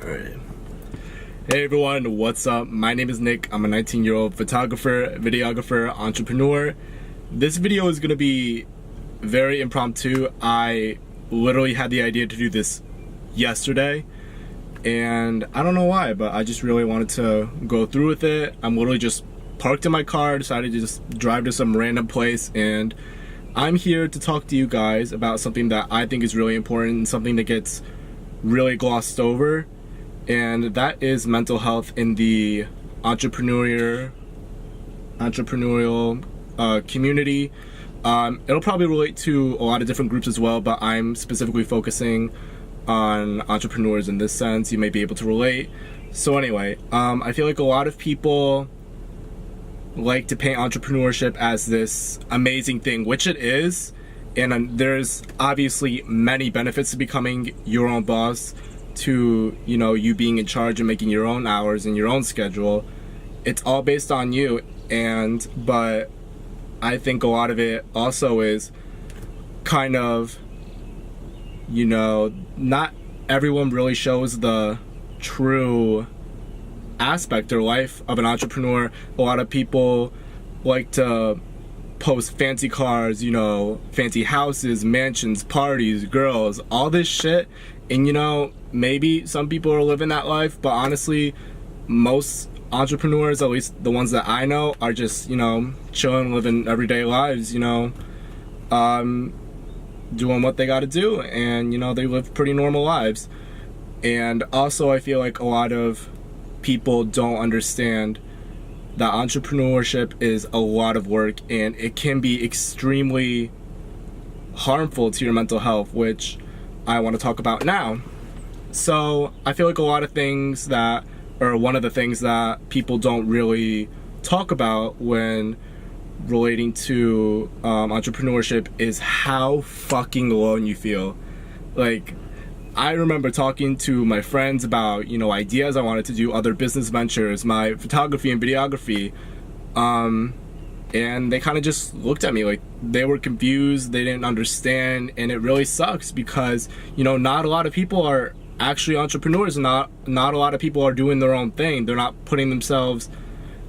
Alright. Hey everyone, what's up? My name is Nick. I'm a 19-year-old photographer, videographer, entrepreneur. This video is going to be very impromptu. I literally had the idea to do this yesterday, and I don't know why, but I just really wanted to go through with it. I'm literally just parked in my car, decided to just drive to some random place, and I'm here to talk to you guys about something that I think is really important and something that gets really glossed over, and that is mental health in the entrepreneurial community. It'll probably relate to a lot of different groups as well, but I'm specifically focusing on entrepreneurs in this sense. You may be able to relate. So anyway, I feel like a lot of people like to paint entrepreneurship as this amazing thing, which it is, and there's obviously many benefits to becoming your own boss, to you being in charge and making your own hours and your own schedule. It's all based on you, but I think a lot of it also is kind of, not everyone really shows the true aspect or life of an entrepreneur. A lot of people like to post fancy cars, fancy houses, mansions, parties, girls, all this shit, and maybe some people are living that life, but honestly most entrepreneurs, at least the ones that I know, are just chilling, living everyday lives, doing what they got to do, and they live pretty normal lives. And also I feel like a lot of people don't understand that entrepreneurship is a lot of work, and it can be extremely harmful to your mental health, which I want to talk about now. So I feel like a lot of things that, or one of the things that people don't really talk about when relating to entrepreneurship is how fucking alone you feel. Like, I remember talking to my friends about, ideas I wanted to do, other business ventures, my photography and videography, and they kind of just looked at me like they were confused, they didn't understand, and it really sucks because, not a lot of people are actually entrepreneurs, and not a lot of people are doing their own thing. They're not putting themselves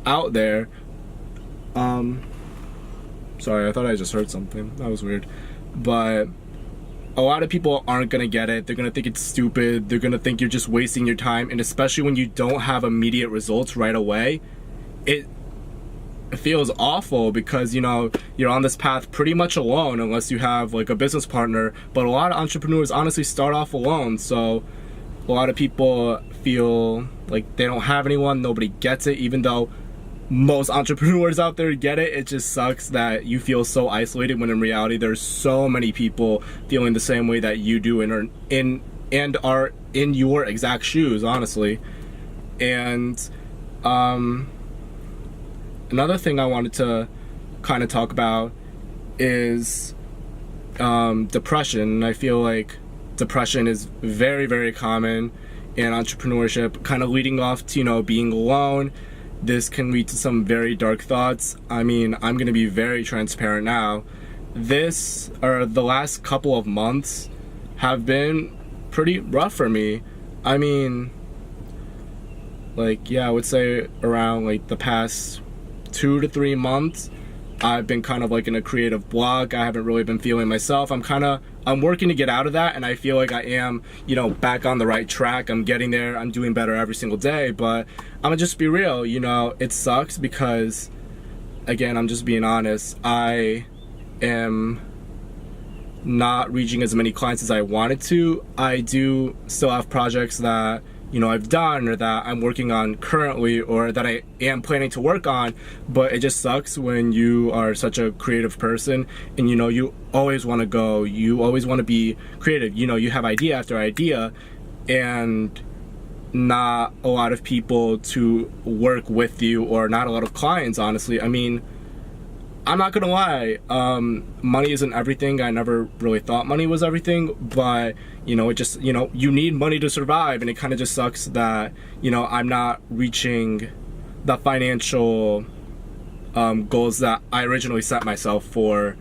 out there. Sorry, I thought I just heard something. That was weird. But a lot of people aren't gonna get it. They're gonna think it's stupid. They're gonna think you're just wasting your time, and especially when you don't have immediate results right away, it feels awful because you're on this path pretty much alone, unless you have like a business partner. But a lot of entrepreneurs honestly start off alone, so a lot of people feel like they don't have anyone, nobody gets it, even though most entrepreneurs out there get it. It just sucks that you feel so isolated, when in reality there's so many people feeling the same way that you do, and are in your exact shoes, honestly. And another thing I wanted to kind of talk about is depression. I feel like depression is very, very common in entrepreneurship, kind of leading off to being alone. This can lead to some very dark thoughts. I mean, I'm gonna be very transparent now. The last couple of months have been pretty rough for me. I mean, I would say around the past 2 to 3 months, I've been kind of in a creative block. I haven't really been feeling myself. I'm working to get out of that, and I feel like I am, back on the right track. I'm getting there. I'm doing better every single day, but I'm gonna just be real. It sucks because, again, I'm just being honest, I am not reaching as many clients as I wanted to. I do still have projects that I've done, or that I'm working on currently, or that I am planning to work on, but it just sucks when you are such a creative person, and you always want to go, you always want to be creative, you have idea after idea, and not a lot of people to work with you, or not a lot of clients, honestly. I mean, I'm not gonna lie, money isn't everything. I never really thought money was everything, but it just, you need money to survive, and it kind of just sucks that, I'm not reaching the financial goals that I originally set myself for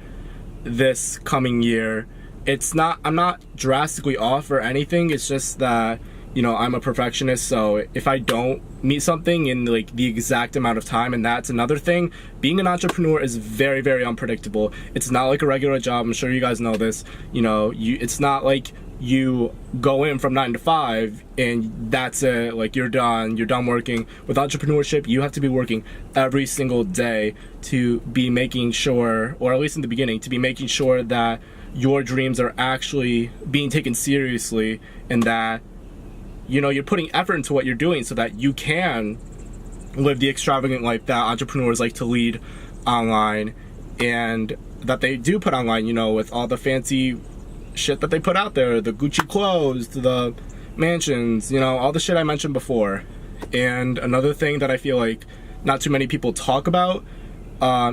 this coming year. I'm not drastically off or anything. It's just that, I'm a perfectionist, so if I don't meet something in like the exact amount of time, and that's another thing, being an entrepreneur is very, very unpredictable. It's not like a regular job. I'm sure you guys know this. It's not like you go in from 9 to 5 and that's it, like you're done working. With entrepreneurship, you have to be working every single day to be making sure, or at least in the beginning, to be making sure that your dreams are actually being taken seriously, and that you're putting effort into what you're doing so that you can live the extravagant life that entrepreneurs like to lead online, and that they do put online, with all the fancy shit that they put out there, the Gucci clothes, the mansions, all the shit I mentioned before. And another thing that I feel like not too many people talk about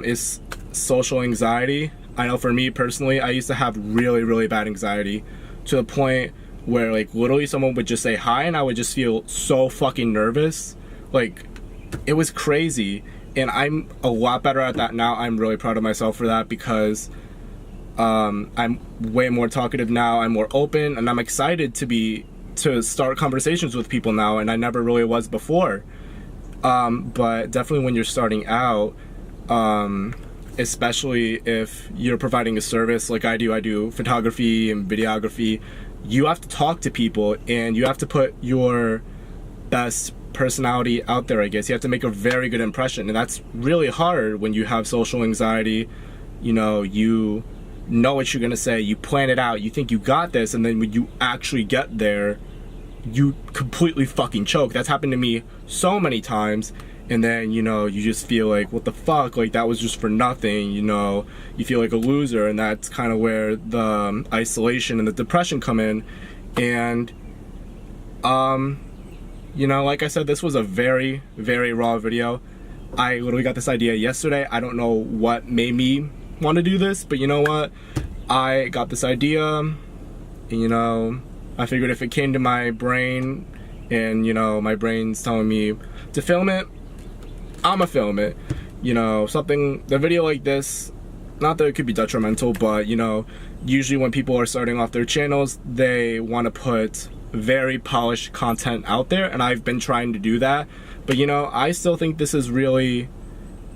is social anxiety. I know for me personally, I used to have really, really bad anxiety, to the point where like literally someone would just say hi and I would just feel so fucking nervous. Like, it was crazy. And I'm a lot better at that now. I'm really proud of myself for that, because I'm way more talkative now. I'm more open, and I'm excited to start conversations with people now, and I never really was before. But definitely when you're starting out, especially if you're providing a service like I do photography and videography, you have to talk to people and you have to put your best personality out there, I guess. You have to make a very good impression, and that's really hard when you have social anxiety. You know what you're gonna say, you plan it out, you think you got this, and then when you actually get there, you completely fucking choke. That's happened to me so many times. And then, you just feel like, what the fuck, like that was just for nothing, you feel like a loser, and that's kind of where the isolation and the depression come in. And, like I said, this was a very, very raw video. I literally got this idea yesterday. I don't know what made me want to do this, but you know what? I got this idea, and, I figured if it came to my brain, and, my brain's telling me to film it, I'ma film it. The video like this, not that it could be detrimental, but usually when people are starting off their channels, they want to put very polished content out there, and I've been trying to do that. But I still think this is really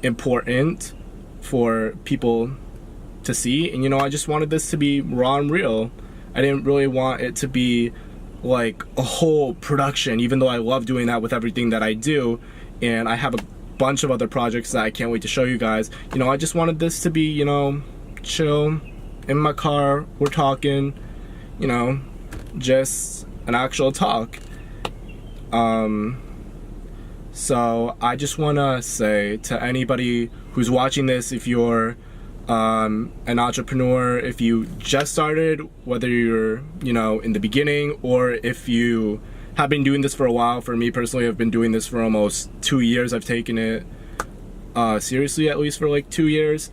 important for people to see, and I just wanted this to be raw and real. I didn't really want it to be like a whole production, even though I love doing that with everything that I do, and I have a bunch of other projects that I can't wait to show you guys. I just wanted this to be, chill in my car, we're talking, just an actual talk. So I just want to say to anybody who's watching this, if you're an entrepreneur, if you just started, whether you're in the beginning, or if you have been doing this for a while. For me personally, I've been doing this for almost 2 years. I've taken it seriously at least for like 2 years.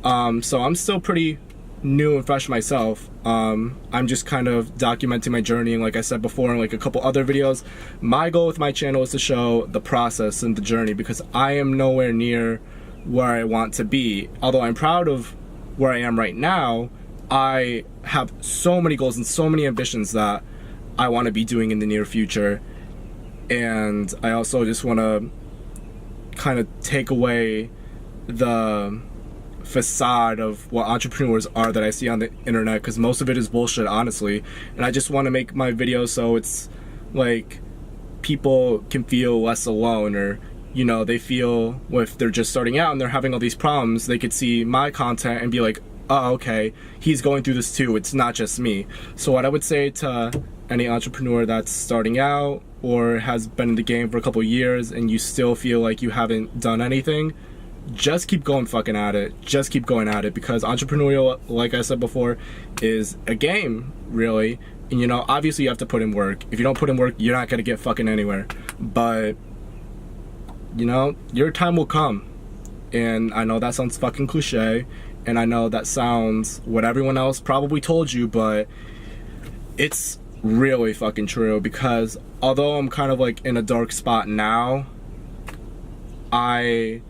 So I'm still pretty new and fresh myself. I'm just kind of documenting my journey, and like I said before in like a couple other videos, my goal with my channel is to show the process and the journey, because I am nowhere near where I want to be. Although I'm proud of where I am right now, I have so many goals and so many ambitions that I want to be doing in the near future. And I also just want to kind of take away the facade of what entrepreneurs are that I see on the internet, because most of it is bullshit, honestly. And I just want to make my videos so it's like people can feel less alone, or they feel, if they're just starting out and they're having all these problems, they could see my content and be like, oh, okay, he's going through this too, it's not just me. So what I would say to any entrepreneur that's starting out or has been in the game for a couple years and you still feel like you haven't done anything, just keep going fucking at it. Just keep going at it, because entrepreneurial, like I said before, is a game, really. And obviously you have to put in work. If you don't put in work, you're not gonna get fucking anywhere. But your time will come. And I know that sounds fucking cliche, and I know that sounds what everyone else probably told you, but it's really fucking true. Because although I'm kind of like in a dark spot now, I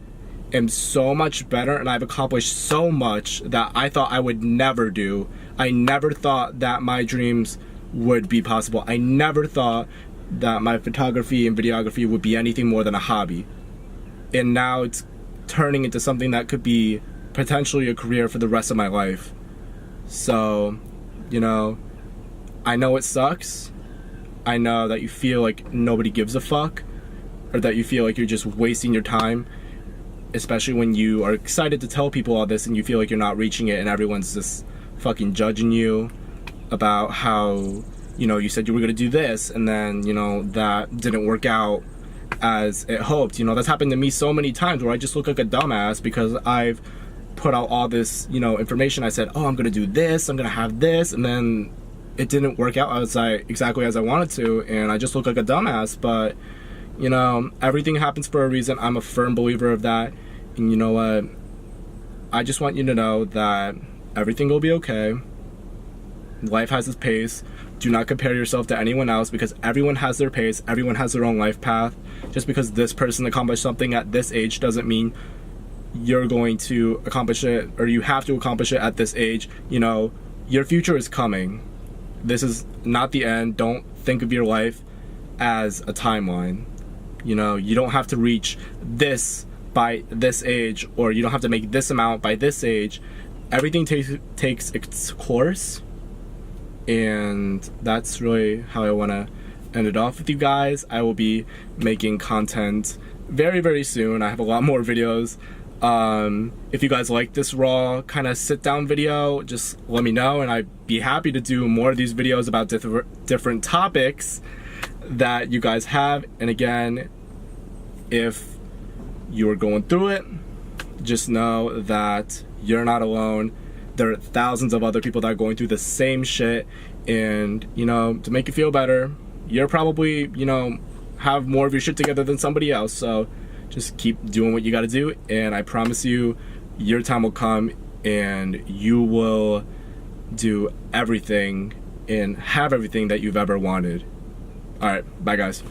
am so much better, and I've accomplished so much that I thought I would never do. I never thought that my dreams would be possible. I never thought that my photography and videography would be anything more than a hobby. And now it's turning into something that could be potentially a career for the rest of my life. So, you know, I know it sucks. I know that you feel like nobody gives a fuck, or that you feel like you're just wasting your time, especially when you are excited to tell people all this and you feel like you're not reaching it and everyone's just fucking judging you about how, you know, you said you were gonna do this and then, you know, that didn't work out as it hoped. You know, that's happened to me so many times where I just look like a dumbass because I've put out all this, you know, information. I said, oh, I'm gonna do this, I'm gonna have this, and then it didn't work out exactly as I wanted to, and I just look like a dumbass. But, you know, everything happens for a reason. I'm a firm believer of that. And you know what? I just want you to know that everything will be okay. Life has its pace. Do not compare yourself to anyone else, because everyone has their pace. Everyone has their own life path. Just because this person accomplished something at this age doesn't mean you're going to accomplish it, or you have to accomplish it at this age. You know, your future is coming. This is not the end. Don't think of your life as a timeline. You know, you don't have to reach this by this age, or you don't have to make this amount by this age. Everything takes its course, and that's really how I want to end it off with you guys. I will be making content very, very soon. I have a lot more videos. If you guys like this raw kind of sit down video, just let me know, and I'd be happy to do more of these videos about different topics that you guys have. And again, if you're going through it, just know that you're not alone. There are thousands of other people that are going through the same shit, and, you know, to make you feel better, you're probably, you know, have more of your shit together than somebody else. So just keep doing what you got to do, and I promise you, your time will come and you will do everything and have everything that you've ever wanted. All right, bye guys.